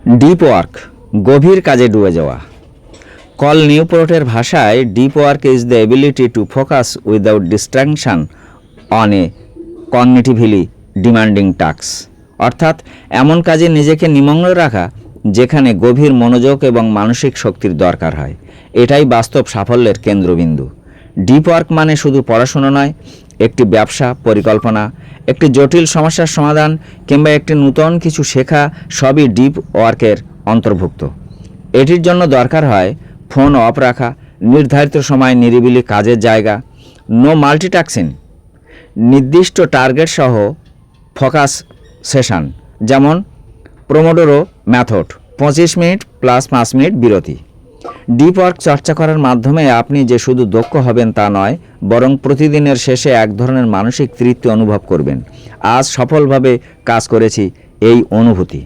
Deep work, গভীর কাজে ডুবে যাওয়া। কল নিউপোর্টের ভাষায় deep work is the ability to focus without distraction on a cognitively demanding task, অর্থাৎ এমন কাজে নিজেকে নিমগ্ন রাখা যেখানে গভীর মনোযোগ এবং মানসিক শক্তির দরকার হয়। এটাই বাস্তব সাফল্যের কেন্দ্রবিন্দু। ডিপ ওয়ার্ক মানে শুধু পড়াশোনা নয়, একটি ব্যবসা পরিকল্পনা, একটি জটিল সমস্যার সমাধান কিংবা একটি নূতন কিছু শেখা, সবই ডিপ ওয়ার্কের অন্তর্ভুক্ত। এটির জন্য দরকার হয় ফোন অফ রাখা, নির্ধারিত সময় নিরিবিলি কাজের জায়গা, নো মাল্টিটাস্কিং, নির্দিষ্ট টার্গেট সহ ফোকাস সেশন, যেমন Pomodoro method, 25 minute plus 5 minute বিরতি। ডিপ ওয়ার্ক চর্চা করার মাধ্যমে আপনি যে শুধু দক্ষ হবেন তা নয়, বরং প্রতিদিনের শেষে এক ধরনের মানসিক তৃপ্তি অনুভব করবেন। আজ সফলভাবে কাজ করেছি, এই অনুভূতি।